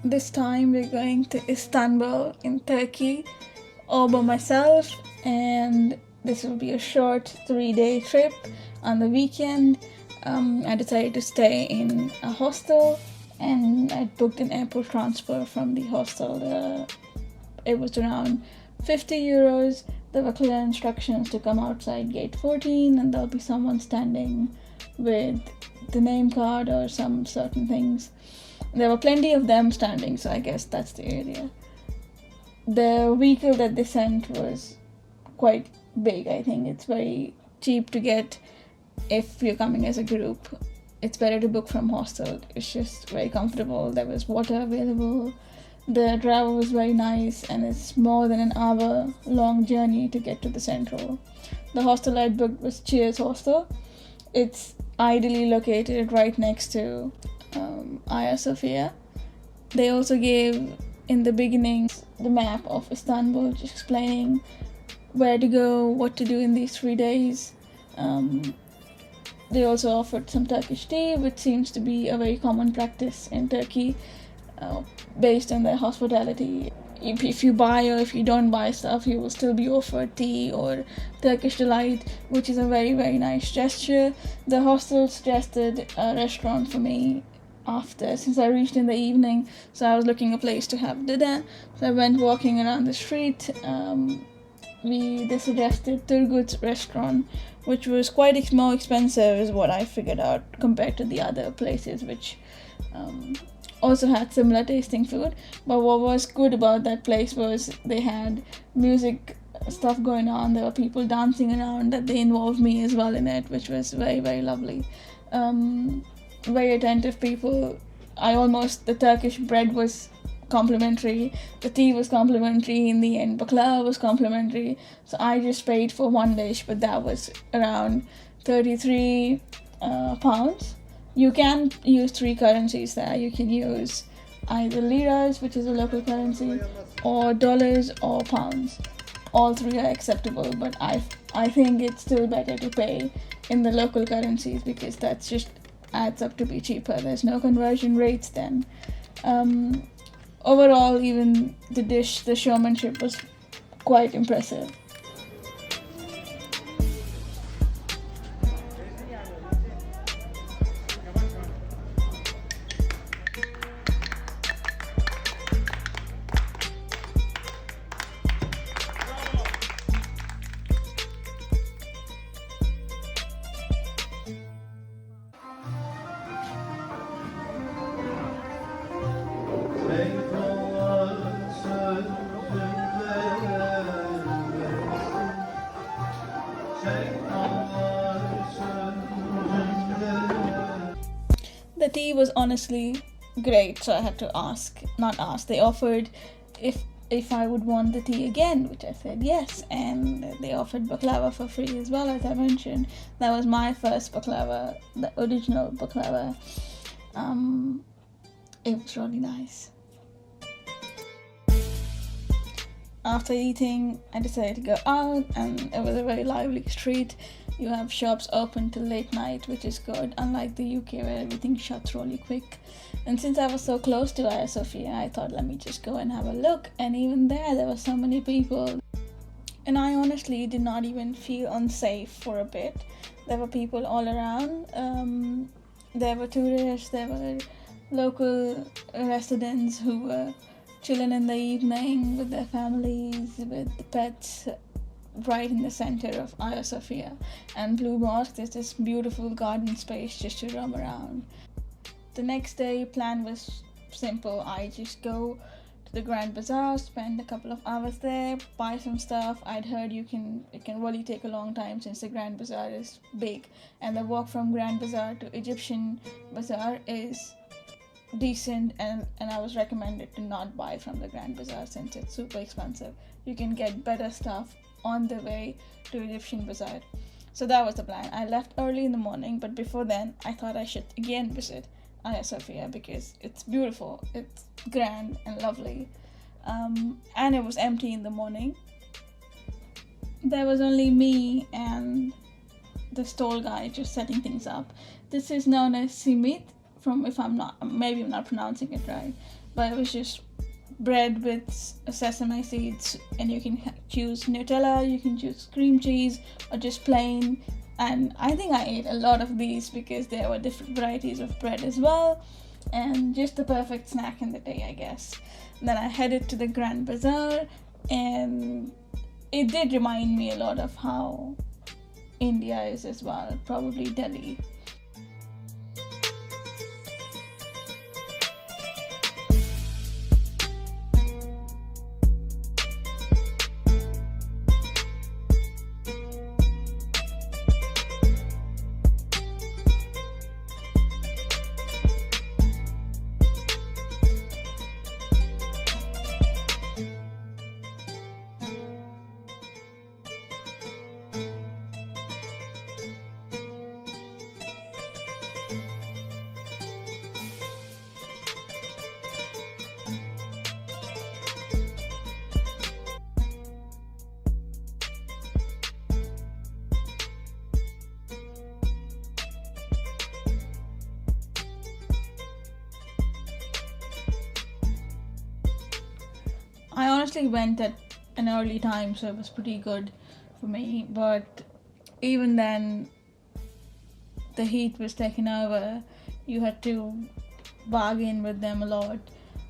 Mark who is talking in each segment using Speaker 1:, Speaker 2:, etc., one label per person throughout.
Speaker 1: This time we're going to Istanbul in Turkey all by myself, and this will be a short 3-day trip. On the weekend, I decided to stay in a hostel, and I booked an airport transfer from the hostel. It was around 50 euros. There were clear instructions to come outside gate 14, and there'll be someone standing with the name card or some certain things. There were plenty of them standing, so I guess that's the area. The vehicle that they sent was quite big. I think it's very cheap to get if you're coming as a group. It's better to book from hostel. It's just very comfortable. There was water available. The driver was very nice, and it's more than an hour long journey to get to the central. The hostel I booked was Cheers Hostel. It's ideally located right next to Hagia Sophia. They also gave in the beginning the map of Istanbul, just explaining where to go, what to do in these 3 days. They also offered some Turkish tea, which seems to be a very common practice in Turkey, based on their hospitality. If you buy or if you don't buy stuff, you will still be offered tea or Turkish delight, which is a very, very nice gesture. The hostel suggested a restaurant for me since I reached in the evening, so I was looking a place to have dinner. So I went walking around the street. They suggested Turgut's restaurant, which was quite more expensive, is what I figured out, compared to the other places, which also had similar tasting food. But what was good about that place was they had music stuff going on. There were people dancing around, that they involved me as well in it, which was very, very lovely. Very attentive people. The Turkish bread was complimentary, the tea was complimentary, in the end baklava was complimentary. So I just paid for one dish, but that was around 33 pounds. You can use 3 currencies there. You can use either liras, which is a local currency, or dollars or pounds. All 3 are acceptable, but I think it's still better to pay in the local currencies, because that's just adds up to be cheaper. There's no conversion rates then. Overall, even the showmanship was quite impressive. The tea was honestly great, so I had to they offered if I would want the tea again, which I said yes, and they offered baklava for free as well, as I mentioned. That was my first baklava, the original baklava. It was really nice. After eating, I decided to go out, and it was a very lively street. You have shops open till late night, which is good, unlike the UK where everything shuts really quick. And since I was so close to Hagia Sophia, I thought, let me just go and have a look. And even there were so many people. And I honestly did not even feel unsafe for a bit. There were people all around. There were tourists, there were local residents who were chilling in the evening with their families, with the pets, right in the center of Hagia Sophia. And Blue Mosque, there's this beautiful garden space just to roam around. The next day plan was simple. I just go to the Grand Bazaar, spend a couple of hours there, buy some stuff. I'd heard it can really take a long time since the Grand Bazaar is big, and the walk from Grand Bazaar to Egyptian Bazaar is decent, and I was recommended to not buy from the Grand Bazaar since it's super expensive. You can get better stuff on the way to Egyptian Bazaar. So that was the plan. I left early in the morning, but before then I thought I should again visit Hagia Sophia because it's beautiful, it's grand and lovely. And it was empty in the morning. There was only me and the stall guy just setting things up. This is known as simit, maybe I'm not pronouncing it right. but it was just bread with sesame seeds, and you can choose Nutella, you can choose cream cheese, or just plain. And I think I ate a lot of these because there were different varieties of bread as well, and just the perfect snack in the day, I guess. Then I headed to the Grand Bazaar, and it did remind me a lot of how India is as well, probably Delhi. I honestly went at an early time, so it was pretty good for me. But even then, the heat was taking over. You had to bargain with them a lot.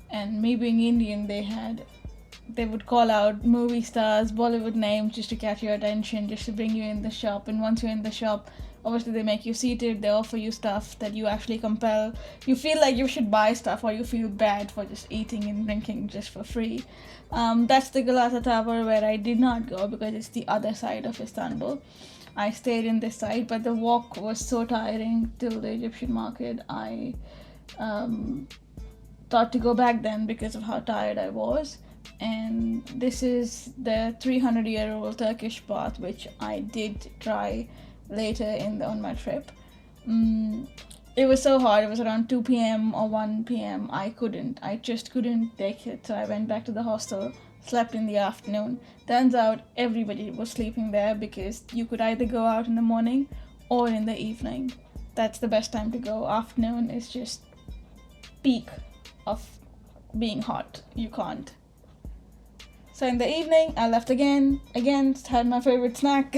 Speaker 1: And me being Indian, they would call out movie stars, Bollywood names just to catch your attention, just to bring you in the shop. And once you're in the shop, obviously they make you seated, they offer you stuff that you actually compel. You feel like you should buy stuff, or you feel bad for just eating and drinking just for free. That's the Galata Tower where I did not go because it's the other side of Istanbul. I stayed in this side, but the walk was so tiring till the Egyptian market. I thought to go back then because of how tired I was. And this is the 300-year-old Turkish bath, which I did try later on my trip. It was so hot. It was around 2 p.m. or 1 p.m. I just couldn't take it. So I went back to the hostel, slept in the afternoon. Turns out everybody was sleeping there because you could either go out in the morning or in the evening. That's the best time to go. Afternoon is just peak of being hot. You can't. So in the evening, I left again, had my favorite snack.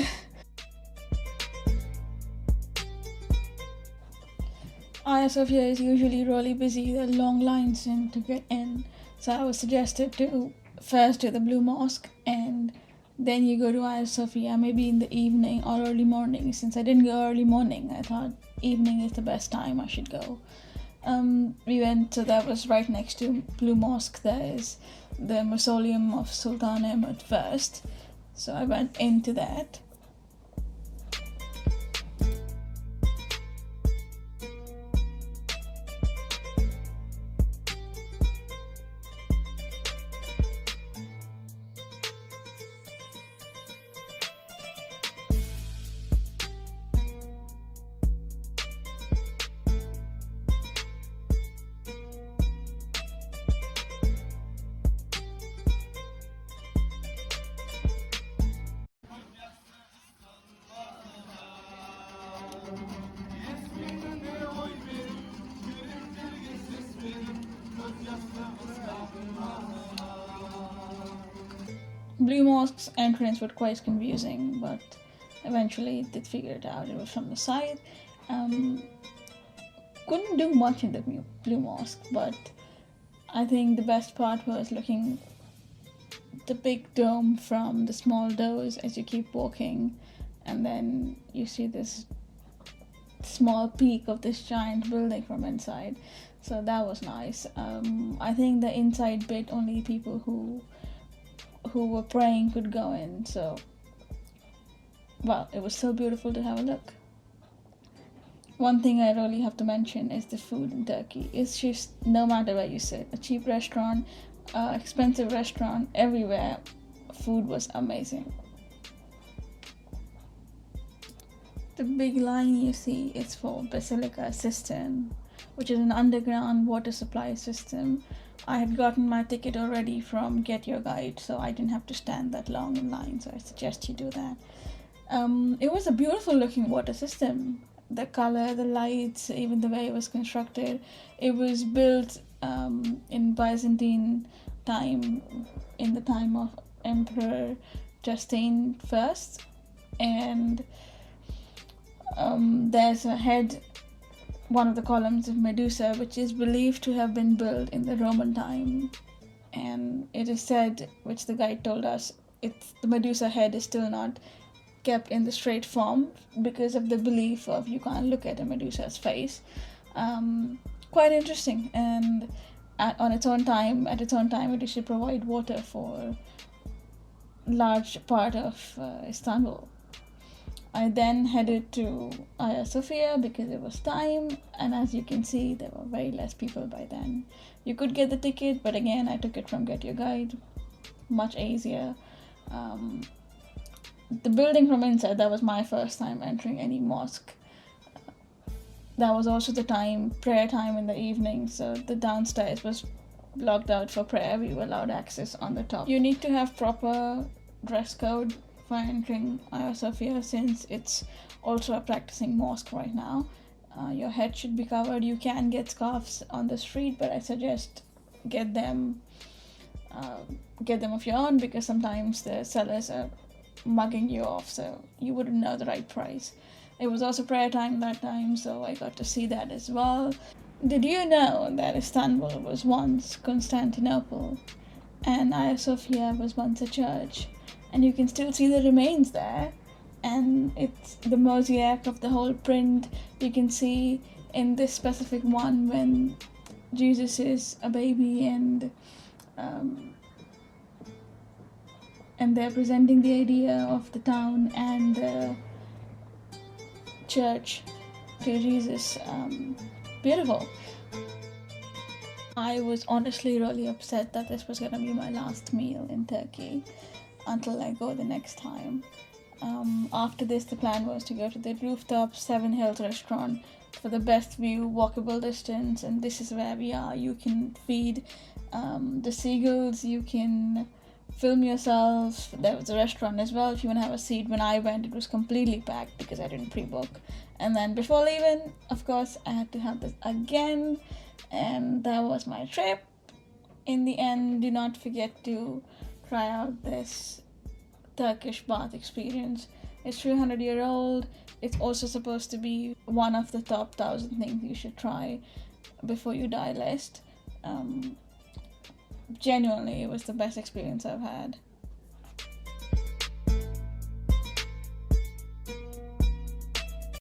Speaker 1: Hagia Sophia is usually really busy. There are long lines in to get in. So I was suggested to first do the Blue Mosque, and then you go to Hagia Sophia maybe in the evening or early morning. Since I didn't go early morning, I thought evening is the best time I should go. We went, so that was right next to Blue Mosque. There is the mausoleum of Sultan Ahmed first. So I went into that. Blue Mosque's entrance was quite confusing, but eventually did figure it out. It was from the side. Couldn't do much in the Blue Mosque, but I think the best part was looking the big dome from the small doors as you keep walking, and then you see this small peak of this giant building from inside. So that was nice. I think the inside bit only people who were praying could go in. So, well, it was so beautiful to have a look. One thing I really have to mention is the food in Turkey. It's just, no matter where you sit, a cheap restaurant, expensive restaurant, everywhere, food was amazing. The big line you see is for Basilica cistern, which is an underground water supply system. I had gotten my ticket already from Get Your Guide, so I didn't have to stand that long in line, so I suggest you do that. It was a beautiful looking water system. The color, the lights, even the way it was constructed. It was built in Byzantine time, in the time of Emperor Justine I, and there's a head, one of the columns of Medusa, which is believed to have been built in the Roman time. And it is said, which the guide told us, the Medusa head is still not kept in the straight form because of the belief of you can't look at a Medusa's face. Quite interesting. And at its own time, it should provide water for large part of Istanbul. I then headed to Hagia Sophia because it was time, and as you can see, there were very less people by then. You could get the ticket, but again, I took it from Get Your Guide, much easier. The building from inside, that was my first time entering any mosque. That was also the prayer time in the evening, so the downstairs was locked out for prayer. We were allowed access on the top. You need to have proper dress code for entering Hagia Sophia, since it's also a practicing mosque right now. Your head should be covered. You can get scarves on the street, but I suggest get them of your own, because sometimes the sellers are mugging you off, so you wouldn't know the right price. It was also prayer time that time, so I got to see that as well. Did you know that Istanbul was once Constantinople and Hagia Sophia was once a church? And you can still see the remains there, and it's the mosaic of the whole print. You can see in this specific one when Jesus is a baby, and they're presenting the idea of the town and the church to Jesus. Beautiful. I was honestly really upset that this was going to be my last meal in Turkey until I go the next time. After this, the plan was to go to the rooftop Seven Hills restaurant for the best view, walkable distance, and this is where we are. You can feed the seagulls, you can film yourself. There was a restaurant as well if you want to have a seat. When I went, it was completely packed because I didn't pre-book. And then before leaving, of course, I had to have this again, and that was my trip. In the end, do not forget to try out this Turkish bath experience. It's 300-year-old. It's also supposed to be one of the top 1,000 things you should try before you die list. Genuinely, it was the best experience I've had.